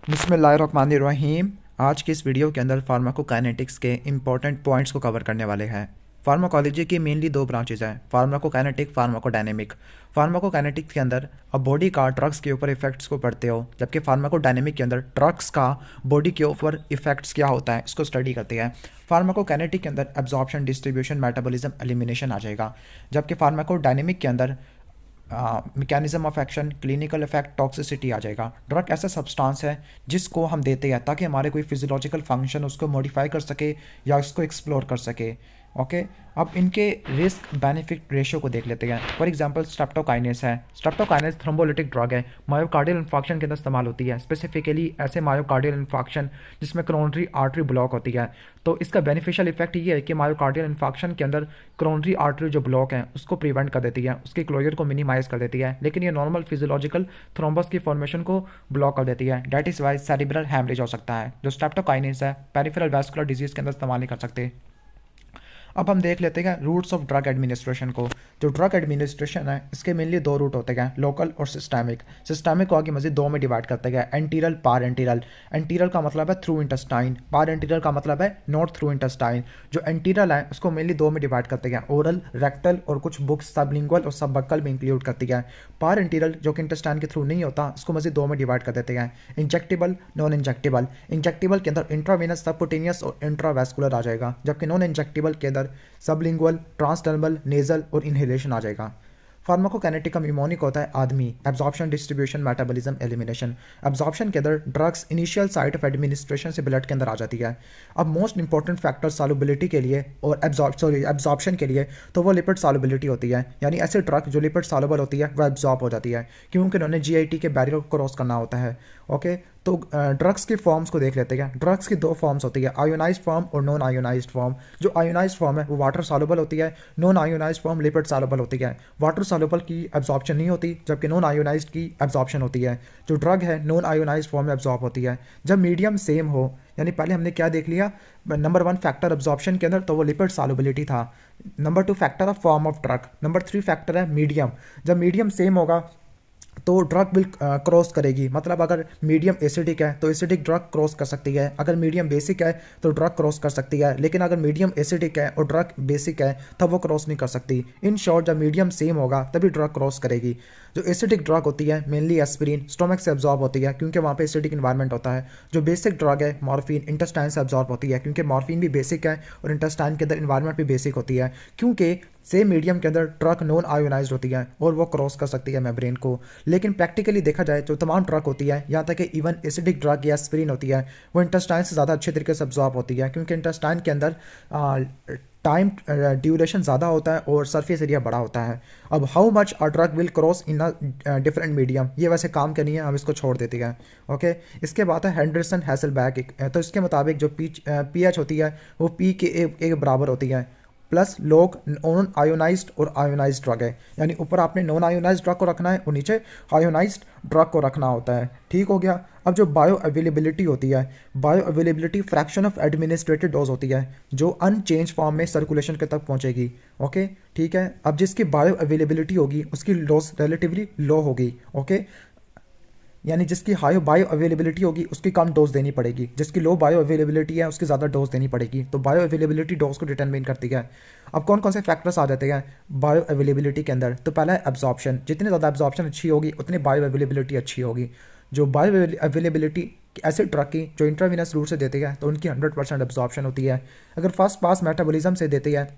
बिस्मिल्लाहिर्रहमानिर्रहीम। आज की इस वीडियो के अंदर फार्माकोकाइनेटिक्स के इंपॉर्टेंट पॉइंट्स को कवर करने वाले हैं। फार्माकोलॉजी की मेनली दो ब्रांचेज हैं, फार्माकोकाइनेटिक, फार्माकोडायनेमिक। फार्माकोकाइनेटिक्स के अंदर अब बॉडी का ड्रग्स के ऊपर इफेक्ट्स को पढ़ते हो, जबकि फार्माकोडायनेमिक के अंदर ड्रग्स का बॉडी के ऊपर इफेक्ट्स क्या होता है इसको स्टडी करते हैं। फार्माकोकाइनेटिक के अंदर एब्जॉर्प्शन, डिस्ट्रीब्यूशन, मेटाबॉलिज्म, एलिमिनेशन आ जाएगा, जबकि फार्माकोडायनेमिक के अंदर mechanism of action, clinical effect, toxicity आ जाएगा। ड्रग ऐसा सब्सटेंस है जिसको हम देते हैं ताकि हमारे कोई फिजियोलॉजिकल फंक्शन उसको मॉडिफाई कर सके या उसको एक्सप्लोर कर सके। ओके, अब इनके रिस्क बेनिफिट रेशियो को देख लेते हैं। फॉर एग्जांपल स्ट्रेप्टोकाइनेस है। स्ट्रेप्टोकाइनेस थ्रोम्बोलिटिक ड्रग है, मायोकार्डियल इन्फार्क्शन के अंदर इस्तेमाल होती है, स्पेसिफिकली ऐसे मायोकार्डियल इन्फार्क्शन जिसमें कोरोनरी आर्टरी ब्लॉक होती है। तो इसका बेनिफिशियल इफेक्ट ये है कि मायोकार्डियल इन्फार्क्शन के अंदर कोरोनरी आर्टरी जो ब्लॉक है उसको प्रिवेंट कर देती है, उसकी क्लोजर को मिनिमाइज कर देती है, लेकिन ये नॉर्मल फिजियोलॉजिकल थ्रोम्बस की फॉर्मेशन को ब्लॉक कर देती है। That is why cerebral haemorrhage हो सकता है। जो स्ट्रेप्टोकाइनेस है पेरिफेरल वैस्कुलर डिजीज के अंदर इस्तेमाल नहीं कर सकते। अब हम देख लेते हैं रूट्स ऑफ ड्रग एडमिनिस्ट्रेशन को। जो ड्रग एडमिनिस्ट्रेशन है इसके मेनली दो रूट होते हैं, लोकल और सिस्टमिक। सिस्टमिक को आगे मजीद दो में डिवाइड करते हैं, एंटीरल, पार एंटीरल। एंटीरल का मतलब है थ्रू इंटेस्टाइन, पार एंटीरल का मतलब है नॉट थ्रू इंटेस्टाइन। जो एंटीरल है उसको मेनली दो में डिवाइड करते हैं, ओरल, रेक्टल और कुछ बुक्स सबलिंगुअल और सबबक्कल में इंक्लूड करती है। पार एंटीरल जो कि इंटेस्टाइन के थ्रू नहीं होता उसको मजीद दो में डिवाइड कर देते हैं, इंजेक्टेबल, नॉन इंजेक्टेबल। इंजेक्टेबल के अंदर इंट्रावेनस, सबकुटेनियस और इंट्रावैस्कुलर आ जाएगा, जबकि नॉन इंजेक्टेबल के अंदर सबलिंगुअल, ट्रांसडर्मल, नेजल और इनहेलेशन आ जाएगा। फार्माकोकाइनेटिक का निमोनिक होता है आदमी, absorption, distribution, metabolism, elimination. Absorption के अंदर drugs initial site of administration से ब्लड के अंदर आ जाती है। अब मोस्ट इंपॉर्टेंट फैक्टर सॉल्युबिलिटी के लिए और एब्जॉर्प्शन के लिए तो वो लिपिड सॉल्युबिलिटी होती है, यानी ऐसे ड्रग जो लिपिड सॉल्युबल होती है वो एब्जॉर्ब हो जाती है क्योंकि उन्होंने जीआईटी के बैरियर को क्रॉस करना होता है। ओके, तो ड्रग्स की फॉर्म्स को देख लेते हैं। ड्रग्स की दो फॉर्म्स होती है, आयोनाइज्ड फॉर्म और नॉन आयोनाइज्ड फॉर्म। जो आयोनाइज्ड फॉर्म है वो वाटर सॉल्युबल होती है, non ionised form lipid soluble होती है। वाटर सॉल्युबल की एब्जॉर्प्शन नहीं होती, जबकि नॉन आयोनाइज्ड की एब्जॉर्प्शन होती है। जो ड्रग है नॉन आयोनाइज्ड फॉर्म में एब्जॉर्ब होती है। जब मीडियम सेम हो, यानी पहले हमने क्या देख लिया, नंबर 1 फैक्टर एब्जॉर्प्शन के अंदर तो वो लिपिड सॉल्युबिलिटी था, number 2 factor of form of drug, number 3 factor है मीडियम। जब मीडियम सेम होगा तो ड्रग विल क्रॉस करेगी, मतलब अगर मीडियम एसिडिक है तो एसिडिक ड्रग क्रॉस कर सकती है, अगर मीडियम बेसिक है तो ड्रग क्रॉस कर सकती है, लेकिन अगर मीडियम एसिडिक है और ड्रग बेसिक है तब वो क्रॉस नहीं कर सकती। इन शॉर्ट जब मीडियम सेम होगा तभी ड्रग क्रॉस करेगी। जो एसिडिक ड्रग होती है मेनली एस्पिरिन, स्टोमक से एब्जॉर्ब होती है क्योंकि वहाँ पे एसिडिक इन्वायरमेंट होता है। जो बेसिक ड्रग है मॉर्फिन, इंटेस्टाइन से एब्जॉर्ब होती है क्योंकि मॉर्फिन भी बेसिक है और इंटेस्टाइन के अंदर इन्वायरमेंट भी बेसिक होती है, क्योंकि सेम मीडियम के अंदर ड्रग नॉन आयोनाइज्ड होती है और वो क्रॉस कर सकती है मेम्ब्रेन को। लेकिन प्रैक्टिकली देखा जाए जो तमाम ड्रग होती है, यहाँ तक कि इवन एसिडिक ड्रग या एस्पिरिन होती है, वो इंटेस्टाइन से ज़्यादा अच्छे तरीके से एब्जॉर्ब होती है क्योंकि इंटेस्टाइन के अंदर टाइम ड्यूरेशन ज़्यादा होता है और सरफेस एरिया बड़ा होता है। अब how much a drug will cross in a different medium, ये वैसे काम करनी है, हम इसको छोड़ देते हैं। ओके, इसके बाद है हेंडरसन हैसलबैक। तो इसके मुताबिक जो पीएच होती है वो पी के ए बराबर होती है, प्लस लोग नॉन आयोनाइज्ड और आयोनाइज्ड ड्रग है, यानी ऊपर आपने नॉन आयोनाइज्ड ड्रग को रखना है और नीचे आयोनाइज्ड ड्रग को रखना होता है। ठीक हो गया। अब जो बायो अवेलेबिलिटी होती है, bio availability fraction of administrated dose होती है जो अनचेंज फॉर्म में सर्कुलेशन के तक पहुंचेगी। ओके, ठीक है। अब जिसकी बायो अवेलेबिलिटी होगी उसकी डोज रिलेटिवली लो होगी। ओके, यानी जिसकी हाई बायो अवेलेबिलिटी होगी उसकी कम डोज देनी पड़ेगी, जिसकी लो बायो अवेलेबिलिटी है उसकी ज़्यादा डोज देनी पड़ेगी। तो बायो अवेलेबिलिटी डोज को डिटरमाइन करती है। अब कौन कौन से फैक्टर्स आ जाते हैं बायो अवेलेबिलिटी के अंदर, तो पहला है एब्जॉर्प्शन। जितनी ज़्यादा एब्जॉर्प्शन अच्छी होगी उतनी बायो अवेलेबिलिटी अच्छी होगी। जो बायो अवेलेबिलिटी ऐसे ड्रग की जो इंट्रावेनस रूट से देते हैं तो उनकी 100% एब्जॉर्प्शन होती है। अगर फर्स्ट पास मेटाबॉलिज्म से देते हैं,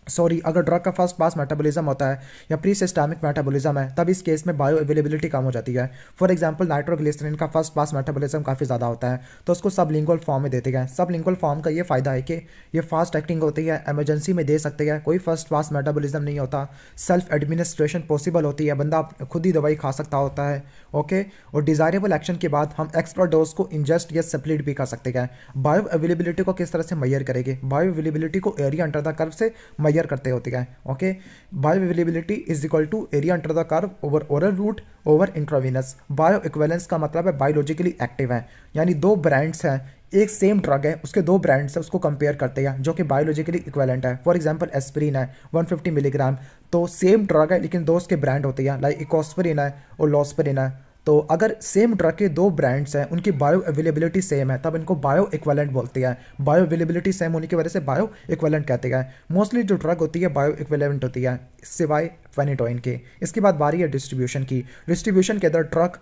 अगर ड्रग का फर्स्ट पास मेटाबॉलिज्म होता है या प्री सिस्टमिक मेटाबॉलिज्म है, तब इस केस में बायो अवेलेबिलिटी कम हो जाती है। फॉर एग्जांपल नाइट्रोग्लिसरीन का फर्स्ट पास मेटाबॉलिज्म काफ़ी ज़्यादा होता है तो उसको सबलिंगुअल फॉर्म में देते हैं। सबलिंगुअल फॉर्म का ये फ़ायदा है कि ये फास्ट एक्टिंग होती है, एमरजेंसी में दे सकते हैं, कोई फर्स्ट पास मेटाबॉलिज्म नहीं होता, सेल्फ एडमिनिस्ट्रेशन पॉसिबल होती है, बंदा खुद ही दवाई खा सकता होता है। ओके, और डिज़ायरेबल एक्शन के बाद हम एक्स्ट्रा डोज को इंजेस्ट या सप्लीट भी कर सकते हैं। बायो अवेलेबिलिटी को किस तरह से मैयर करेंगे, बायो अवेलेबिलिटी को एरिया अंडर द कर्व से मैयर करते होते हैं। Okay, bioavailability is equal to area under the curve over oral route over intravenous. Bioequivalence का मतलब है बायोलॉजिकली एक्टिव है, यानी दो ब्रांड्स हैं, एक सेम ड्रग है उसके दो ब्रांड्स है, उसको कंपेयर करते हैं जो कि बायोलॉजिकली इक्विवेलेंट है। फॉर एग्जांपल एस्पिरिन है 150 मिलीग्राम, तो सेम ड्रग है लेकिन दो उसके ब्रांड होते हैं, लाइक इकोस्पिरिन है और लॉस्पिरिन है। तो अगर सेम ड्रग के दो ब्रांड्स हैं, उनकी बायो अवेलेबिलिटी सेम है, तब इनको बायो इक्विवेलेंट बोलते हैं। बायो अवेलेबिलिटी सेम होने की वजह से बायो इक्विवेलेंट कहते हैं। मोस्टली जो ड्रग होती है बायो इक्विवेलेंट होती है, सिवाय फेनिटोइन के। इसके बाद बारी है डिस्ट्रीब्यूशन की। डिस्ट्रीब्यूशन के अंदर ड्रग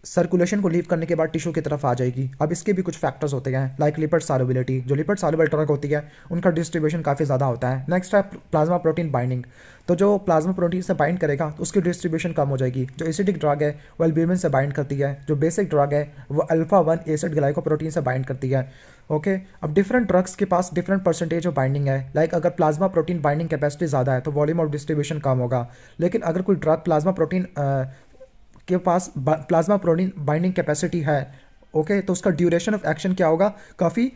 सर्कुलेशन को लीव करने के बाद टिश्यू की तरफ आ जाएगी। अब इसके भी कुछ फैक्टर्स होते हैं, लाइक लिपिड सॉल्युबिलिटी। जो लिपिड सॉल्युबल ड्रग होती है उनका डिस्ट्रीब्यूशन काफ़ी ज़्यादा होता है। नेक्स्ट है प्लाज्मा प्रोटीन बाइंडिंग। तो जो प्लाज्मा प्रोटीन से बाइंड करेगा तो उसकी डिस्ट्रीब्यूशन कम हो जाएगी। जो एसिडिक ड्रग है वो एल्ब्यूमिन से बाइंड करती है। जो बेसिक ड्रग है वो अल्फा 1 एसिड ग्लाइकोप्रोटीन से बाइंड करती है। ओके, अब डिफरेंट ड्रग्स के पास डिफरेंट परसेंटेज ऑफ बाइंडिंग है। लाइक अगर प्लाज्मा प्रोटीन बाइंडिंग कैपेसिटी ज़्यादा है तो वॉल्यूम ऑफ डिस्ट्रीब्यूशन कम होगा। लेकिन अगर कोई ड्रग प्लाज्मा प्रोटीन के पास प्लाज्मा प्रोटीन बाइंडिंग कैपेसिटी है, ओके, तो उसका ड्यूरेशन ऑफ एक्शन क्या होगा, काफ़ी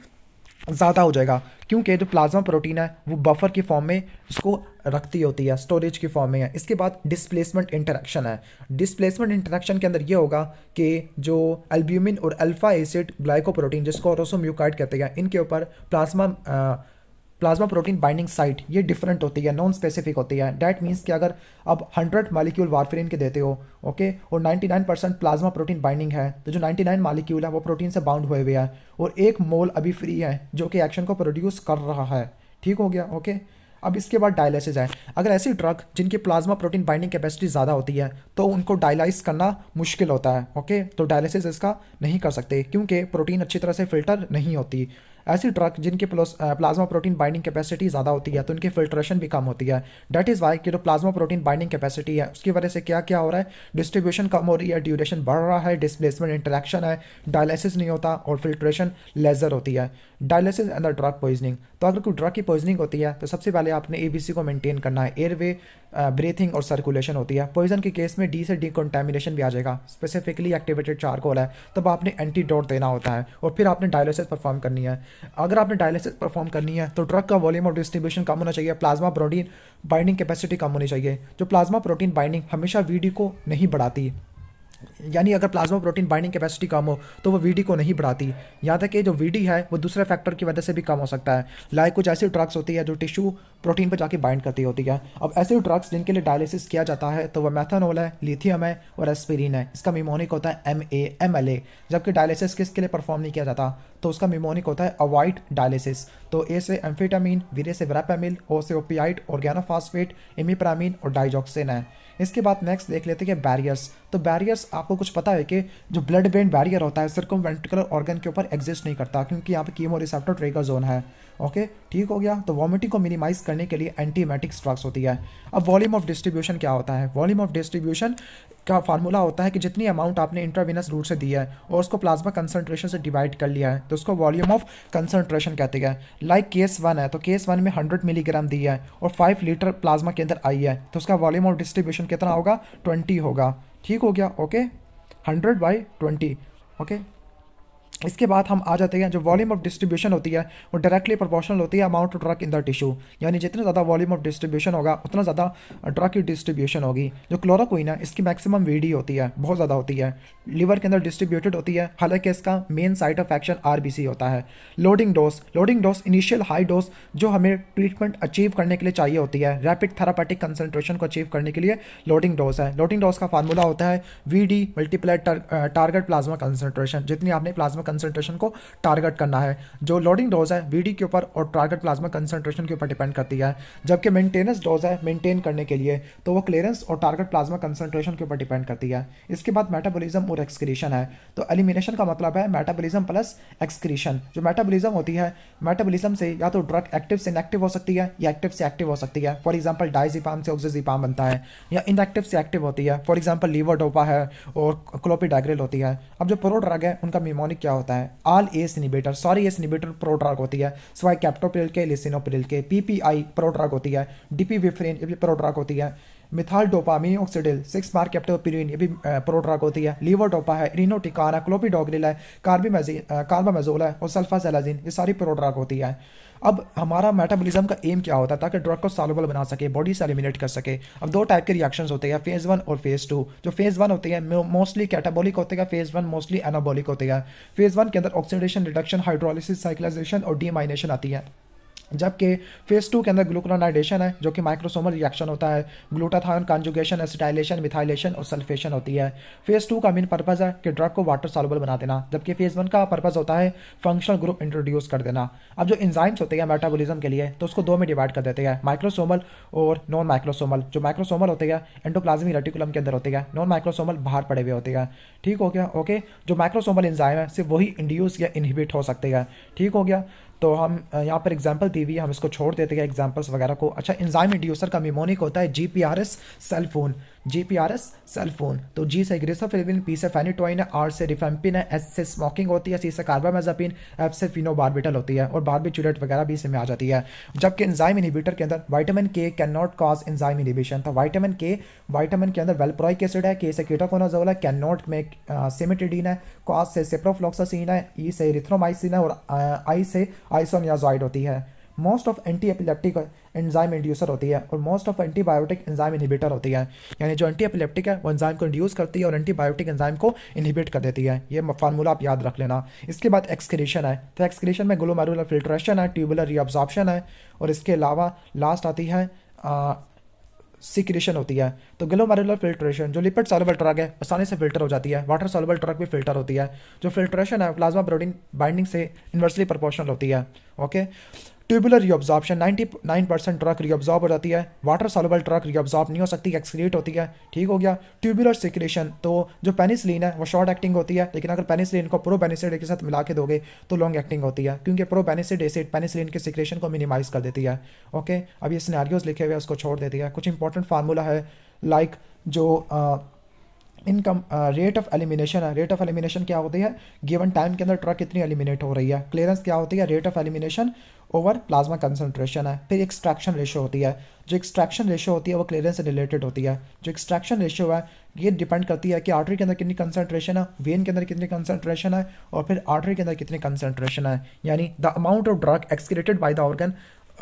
ज़्यादा हो जाएगा। क्योंकि जो प्लाज्मा प्रोटीन है वो बफर की फॉर्म में इसको रखती होती है, स्टोरेज की फॉर्म में है। इसके बाद डिस्प्लेसमेंट इंटरेक्शन है। डिस्प्लेसमेंट इंटरेक्शन के अंदर ये होगा कि जो एल्ब्यूमिन और अल्फा एसिड ग्लाइकोप्रोटीन, जिसको ओरोसोम्यूकाइड कहते हैं, इनके ऊपर प्लाज्मा प्रोटीन बाइंडिंग साइट ये डिफरेंट होती है, नॉन स्पेसिफिक होती है। डैट मीन्स कि अगर अब 100 मालिक्यूल वारफेरिन के देते हो, ओके, और 99% प्लाज्मा प्रोटीन बाइंडिंग है, तो जो 99 मालिक्यूल है वो प्रोटीन से बाउंड हुए हुए हैं और 1 मोल अभी फ्री है जो कि एक्शन को प्रोड्यूस कर रहा है। ठीक हो गया, ओके। अब इसके बाद डायलिसिस है। अगर ऐसी ड्रग जिनकी प्लाज्मा प्रोटीन बाइंडिंग कैपेसिटी ज़्यादा होती है तो उनको डायलाइज करना मुश्किल होता है, ओके, तो डायलिसिस इसका नहीं कर सकते क्योंकि प्रोटीन अच्छी तरह से फिल्टर नहीं होती। ऐसी ड्रग जिनकी प्लाज्मा प्रोटीन बाइंडिंग कैपेसिटी ज़्यादा होती है तो उनकी फिल्ट्रेशन भी कम होती है। डैट इज़ वाई कि जो प्लाज्मा प्रोटीन बाइंडिंग कैपेसिटी है उसकी वजह से क्या क्या हो रहा है, डिस्ट्रीब्यूशन कम हो रही है, ड्यूरेशन बढ़ रहा है, डिस्प्लेसमेंट इंटरेक्शन है, डायलिसिस नहीं होता और फिल्ट्रेशन लेजर होती है। डायलिसिस अंदर ड्रग पॉइजनिंग। तो अगर कोई ड्रग की पॉइजनिंग होती है तो सबसे पहले आपने ABC को मेंटेन करना है। एयरवे, ब्रीथिंग और सर्कुलेशन होती है। पॉइजन के केस में D से डिकॉन्टामिनेशन भी आ जाएगा, स्पेसिफिकली एक्टिवेटेड चारकोल है, तब आपने एंटीडोट देना होता है और फिर आपने डायलिसिस परफॉर्म करनी है। अगर आपने डायलिसिस परफॉर्म करनी है तो ड्रग का वॉल्यूम ऑफ डिस्ट्रीब्यूशन कम होना चाहिए, प्लाज्मा प्रोटीन बाइंडिंग कैपेसिटी कम होनी चाहिए। जो प्लाज्मा प्रोटीन बाइंडिंग हमेशा VD को नहीं बढ़ाती, यानी अगर प्लाज्मा प्रोटीन बाइंडिंग कैपेसिटी कम हो तो वो VD को नहीं बढ़ाती। यहाँ तक कि जो VD है वो दूसरे फैक्टर की वजह से भी कम हो सकता है। लाइक कुछ ऐसी ड्रग्स होती है जो टिश्यू प्रोटीन पर जाके बाइंड करती होती है। अब ऐसे ड्रग्स जिनके लिए डायलिसिस किया जाता है तो वह मेथनॉल है, लिथियम है और एस्पिरिन है। इसका मिमोनिक होता है MA/MLA। जबकि डायलिसिस किसके लिए परफॉर्म नहीं किया जाता तो उसका मिमोनिक होता है अवॉइड डायलिसिस। तो A से एम्फेटामिन, वीरे से वेरापेमिल, O से ओपियाइड, ऑर्गेनोफॉस्फेट, इमिप्रामिन और डाइजॉक्सिन है। इसके बाद नेक्स्ट देख लेते हैं कि बैरियर्स। तो बैरियर्स आपको कुछ पता है कि जो ब्लड ब्रेन बैरियर होता है सर्कमवेंट्रिकुलर ऑर्गन के ऊपर एग्जिस्ट नहीं करता क्योंकि यहाँ पे कीमो रिसेप्टर ट्रिगर जोन है। ओके, ठीक हो गया। तो वॉमिटिंग को मिनिमाइज करने के लिए एंटीमेटिक्स ड्रग्स होती है। अब वॉल्यूम ऑफ डिस्ट्रीब्यूशन क्या होता है? वॉल्यूम ऑफ डिस्ट्रीब्यूशन का फार्मूला होता है कि जितनी अमाउंट आपने इंट्रावेनस रूट से दी है और उसको प्लाज्मा कंसंट्रेशन से डिवाइड कर लिया है तो उसको वॉल्यूम ऑफ कंसंट्रेशन कहते हैं। लाइक केस 1 है तो केस 1 में 100 मिलीग्राम दी है और 5 लीटर प्लाज्मा के अंदर आई है तो उसका वॉल्यूम ऑफ डिस्ट्रीब्यूशन कितना होगा? 20 होगा। ठीक हो गया, ओके, 100/20। ओके, इसके बाद हम आ जाते हैं जो वॉल्यूम ऑफ डिस्ट्रीब्यूशन होती है वो डायरेक्टली प्रोपोर्शनल होती है amount of drug in the tissue. यानी जितना ज़्यादा वॉल्यूम ऑफ डिस्ट्रीब्यूशन होगा उतना ज़्यादा ड्रग की डिस्ट्रीब्यूशन होगी। जो क्लोरोक्विन है इसकी मैक्सिमम VD होती है, बहुत ज़्यादा होती है, लिवर के अंदर डिस्ट्रीब्यूटेड होती है, हालांकि इसका main site of action RBC होता है। Loading dose initial high dose जो हमें ट्रीटमेंट अचीव करने के लिए चाहिए होती है, रैपिड थेरापेटिक कंसंट्रेशन को अचीव करने के लिए लोडिंग डोज है। लोडिंग डोज का फार्मूला होता है VD multiply target plasma concentration, जितनी आपने प्लाज्मा कंसंट्रेशन को टारगेट करना है। जो लोडिंग डोज है VD के ऊपर और टारगेट प्लाज्मा कंसंट्रेशन के ऊपर डिपेंड करती है, जबकि मेंटेनेंस डोज है मेंटेन करने के लिए तो वो क्लियरेंस और टारगेट प्लाज्मा कंसंट्रेशन के ऊपर डिपेंड करती है। इसके बाद मेटाबॉलिज्म और एक्सक्रीशन है। तो एलिमिनेशन का मतलब है मेटाबॉलिज्म प्लस एक्सक्रीशन। जो मेटाबॉलिज्म होती है, मेटाबॉलिज्म से या तो ड्रग एक्टिव से इनएक्टिव हो सकती है या एक्टिव से एक्टिव हो सकती है। फॉर एग्जांपल डायज़ेपाम से ऑक्सीजेपाम बनता है, या इनएक्टिव से एक्टिव होती है, फॉर एग्जांपल लीवोडोपा है और क्लोपिडाग्रिल होती है। अब जो प्रो ड्रग है उनका मिमोनिक क्या होता है? All ACE inhibitor pro drug होती है, सिवाय कैप्टोप्रिल के, लिसिनोप्रिल के। PPI प्रो ड्रग होती है, डिपिविफ्रेन ये भी प्रो ड्रग होती है। मिथाइल डोपामिन ऑक्सीडिल 6 मार्क कैप्टोपिरिन ये भी प्रो ड्रग होती है। लीवोडोपा है, इरिनोटिकान है, क्लोपिडोग्रिल है, कार्बामेजोल है और सल्फासेलाजिन ये सारी प्रो ड्रग होती है। अब हमारा मेटाबॉलिज्म का एम क्या होता है? ताकि ड्रग को सॉल्युबल बना सके, बॉडी से एलिमिनेट कर सके। अब 2 टाइप के रिएक्शंस होते हैं, फेज 1 और फेज 2। जो फेज 1 होते हैं मोस्टली कैटाबॉलिक होते हैं, फेज 1 मोस्टली एनाबॉलिक होते हैं। फेज 1 के अंदर ऑक्सीडेशन, रिडक्शन, हाइड्रोलिसिस, साइक्लाइजेशन और डीमाइनेशन आती है। जबकि फेज 2 के अंदर ग्लूकोनाइडेशन है जो कि माइक्रोसोमल रिएक्शन होता है, ग्लूटाथायोन कॉन्जुगेशन, एसिटाइलेशन, मिथाइलेशन और सल्फेशन होती है। फेज 2 का मेन पर्पज है कि ड्रग को वाटर सॉल्युबल बना देना, जबकि फेज 1 का पर्पज होता है फंक्शनल ग्रुप इंट्रोड्यूस कर देना। अब जो एंजाइम्स होते हैं मेटाबॉलिज्म के लिए तो उसको दो में डिवाइड कर देते हैं, माइक्रोसोमल और नॉन माइक्रोसोमल। जो माइक्रोसोमल होते हैं एंडोप्लाज्मिक रेटिकुलम के अंदर होते हैं, नॉन माइक्रोसोमल बाहर पड़े हुए होते हैं। ठीक हो गया, ओके। जो माइक्रोसोमल एंजाइम है सिर्फ वही इंड्यूस या इनहिबिट हो सकते हैं। ठीक हो गया, तो हम यहाँ पर एग्जांपल दी हुई है, हम इसको छोड़ देते हैं एग्जांपल्स वगैरह को। अच्छा, एंजाइम इंड्यूसर का मिमोनिक होता है GPRS cell phone, GPRS cell phone. तो G से ग्रेसोफिलिपिन, P से फेनिटोइन है, R से रिफेम्पिन है, S से स्मोकिंग होती है, C से कार्बामेज़ापिन, F से फिनोबार्बिटल होती है और बार्बिचुरेट वगैरह भी इसमें आ जाती है। जबकि एंजाइम इनहिबिटर के अंदर vitamin K can not cause enzyme inhibition. तो विटामिन के अंदर वेल्प्रोइक एसिड है, K से कीटोकोनाजोल है, कैन नॉट मेक सिमेटिडीन है, कॉज से सिप्रोफ्लॉक्सासिन है, E से इरिथ्रोमाइसिन है और I से आइसोनियाजॉइड होती है। Most of anti epileptic enzyme inducer होती है और most of antibiotic enzyme inhibitor होती है। यानी जो एंटी एपिलेप्टिक है वो एंजाइम को इंड्यूस करती है और एंटीबायोटिक एंजाइम को इनहिबिट कर देती है। ये फार्मूला आप याद रख लेना। इसके बाद एक्सक्रीशन है, तो एक्सक्रीशन में ग्लोमेरुलर फिल्ट्रेशन है, ट्यूबुलर रीअब्जॉर्प्शन है और इसके अलावा लास्ट आती है सिक्रेशन होती है। तो ग्लोमेरुलर फिल्ट्रेशन, जो लिपिड सॉल्युबल ड्रग है आसानी से फिल्टर हो जाती है, वाटर सॉल्युबल ड्रग भी फिल्टर होती है। जो फिल्ट्रेशन है प्लाज्मा प्रोटीन बाइंडिंग से इन्वर्सली प्रोपोर्शनल होती है। Okay, tubular reabsorption 99% drug reabsorb हो जाती है, वाटर सॉल्युबल ड्रग रीअब्जॉर्ब नहीं हो सकती, एक्सक्रीट होती है। ठीक हो गया। ट्यूबुलर सिक्रेशन, तो जो पेनिसिलिन है वो शॉर्ट एक्टिंग होती है, लेकिन अगर पेनिसिलिन को प्रोबेनिसिड के साथ मिला के दोगे तो लॉन्ग एक्टिंग होती है, क्योंकि प्रोबेनिसिड एसिड पेनिसिलिन के सिक्रेशन को मिनिमाइज कर देती है। ओके, अब ये सिनेरियोज लिखे हुए उसको छोड़ देती है। कुछ इंपॉर्टेंट फार्मूला है लाइक जो इनकम रेट ऑफ एलिमिनेशन है। रेट ऑफ एलिमिनेशन क्या होती है, गिवन टाइम के अंदर ड्रग कितनी एलिमिनेट हो रही है। क्लियरेंस क्या होती है, rate of elimination over plasma concentration है। फिर एक्सट्रैक्शन रेशियो होती है, जो एक्सट्रैक्शन रेशियो होती है वो क्लियरेंस से रिलेटेड होती है। जो एक्सट्रैक्शन रेशियो है ये डिपेंड करती है कि आर्टरी के अंदर कितनी कंसंट्रेशन है, वेन के अंदर कितनी कंसंट्रेशन है और फिर आर्टरी के अंदर कितनी कंसंट्रेशन है, यानी the amount of drug excreted by the organ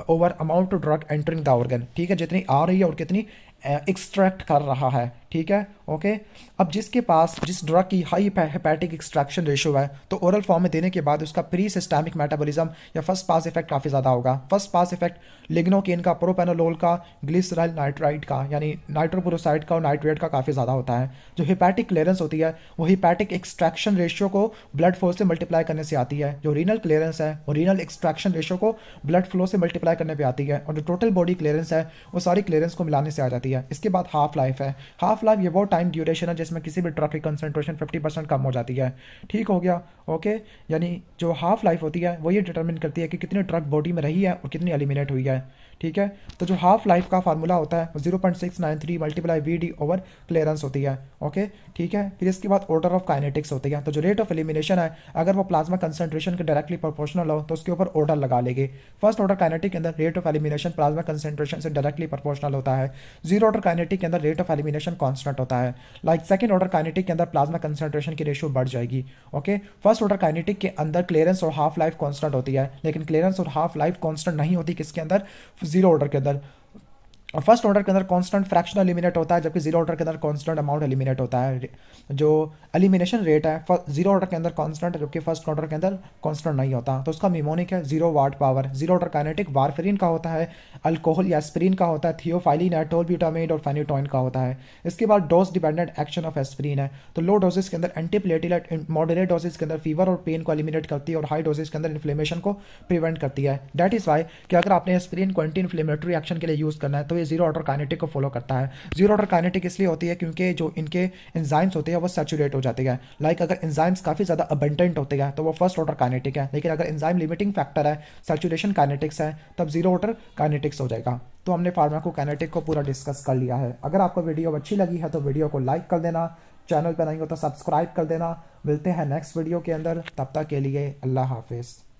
over amount of drug entering the organ. ठीक है, जितनी आ रही है और कितनी एक्सट्रैक्ट कर रहा है। ठीक है, ओके। अब जिसके पास जिस ड्रग की हाई हेपेटिक एक्सट्रैक्शन रेशियो है तो ओरल फॉर्म में देने के बाद उसका प्री सिस्टमिक मेटाबॉलिज्म या फर्स्ट पास इफेक्ट काफ़ी ज़्यादा होगा। फर्स्ट पास इफेक्ट लिग्नोकेन का, प्रोपेनोलोल का, ग्लिसराइल नाइट्राइड का यानी नाइट्रोपुरोसाइड का और नाइट्रेट का काफ़ी ज़्यादा होता है। जो हेपेटिक क्लियरेंस होती है वो हेपेटिक एक्सट्रैक्शन रेशियो को ब्लड फ्लो से मल्टीप्लाई करने से आती है। जो रीनल क्लियरेंस है वो रीनल एक्सट्रैक्शन रेशियो को ब्लड फ्लो से मल्टीप्लाई करने पर आती है और जो टोटल बॉडी क्लियरेंस है वो सारी क्लियरेंस को मिलाने से आ जाती है। इसके बाद हाफ लाइफ है। हाफ लाइफ ये वो टाइम ड्यूरेशन है जिसमें किसी भी ड्रग की कंसंट्रेशन 50% कम हो जाती है। ठीक हो गया, ओके। यानी जो हाफ लाइफ होती है वो ये डिटरमिन करती है कि कितनी ड्रग बॉडी में रही है और कितनी एलिमिनेट हुई है। ठीक है, तो जो हाफ लाइफ का फार्मूला होता है 0.693 मल्टीप्लाई VD ओवर क्लियरेंस होती है। ओके, ठीक है। फिर इसके बाद ऑर्डर ऑफ काइनेटिक्स होती है। तो जो रेट ऑफ एलिमिनेशन है अगर वो प्लाज्मा कंसंट्रेशन के डायरेक्टली प्रोपोर्शनल हो तो उसके ऊपर ऑर्डर लगा लेंगे। फर्स्ट ऑर्डर काइनेटिक के अंदर rate of elimination plasma concentration से डायरेक्टली प्रोपोर्शनल होता है। जीरो ऑर्डर काइनेटिक के अंदर रेट ऑफ एलिमिनेशन कांस्टेंट होता है। लाइक सेकंड ऑर्डर काइनेटिक के अंदर प्लाज्मा कंसंट्रेशन की रेशियो बढ़ जाएगी। ओके, फर्स्ट ऑर्डर काइनेटिक के अंदर क्लियरेंस और हाफ लाइफ कांस्टेंट होती है, लेकिन क्लियरेंस और हाफ लाइफ कांस्टेंट नहीं होती किसके अंदर, जीरो ऑर्डर के अंदर। और फर्स्ट ऑर्डर के अंदर कांस्टेंट फ्रैक्शन एलिमिनेट होता है, जबकि जीरो ऑर्डर के अंदर कांस्टेंट अमाउंट एलिमिनेट होता है। जो एलिमिनेशन रेट है जीरो ऑर्डर के अंदर कांस्टेंट, जबकि फर्स्ट ऑर्डर के अंदर कांस्टेंट नहीं होता। तो उसका मिमोनिक है 0 watt power. Zero order kinetic warfarin का होता है, अल्कोहल या एस्पिरिन का होता है, थियोफाइलिन है, टोलब्यूटामाइड और फेनिटोइन का होता है। इसके बाद dose dependent action of aspirin है। तो लो डोजेस के अंदर एंटीप्लेटिलेट, मॉडरेट डोजेस के अंदर फीवर और पेन को एलिमिनेट करती है और हाई डोजेस के अंदर इन्फ्लेमेशन को प्रिवेंट करती है। दैट इज वाई कि अगर आपने एस्पिरिन को एंटी इन्फ्लेमेटरी एक्शन के लिए यूज करना है तो ये जीरो ऑर्डर काइनेटिक को फॉलो करता है। जीरो ऑर्डर काइनेटिक इसलिए होती है क्योंकि जो इनके एंजाइम्स होते हैं वो सैचुरेट हो जाते हैं। लाइक अगर एंजाइम्स काफी ज्यादा अबंडेंट होते हैं तो वो फर्स्ट ऑर्डर काइनेटिक है, लेकिन अगर एंजाइम लिमिटिंग फैक्टर है, सैचुरेशन काइनेटिक्स है, तब जीरो ऑर्डर काइनेटिक्स हो जाएगा। तो हमने फार्माकोकाइनेटिक को पूरा डिस्कस कर लिया है। अगर आपको वीडियो अच्छी लगी है तो वीडियो को लाइक कर देना, चैनल पर नहीं हो तो सब्सक्राइब कर देना। मिलते हैं नेक्स्ट वीडियो के अंदर, तब तक के लिए अल्लाह हाफिज़।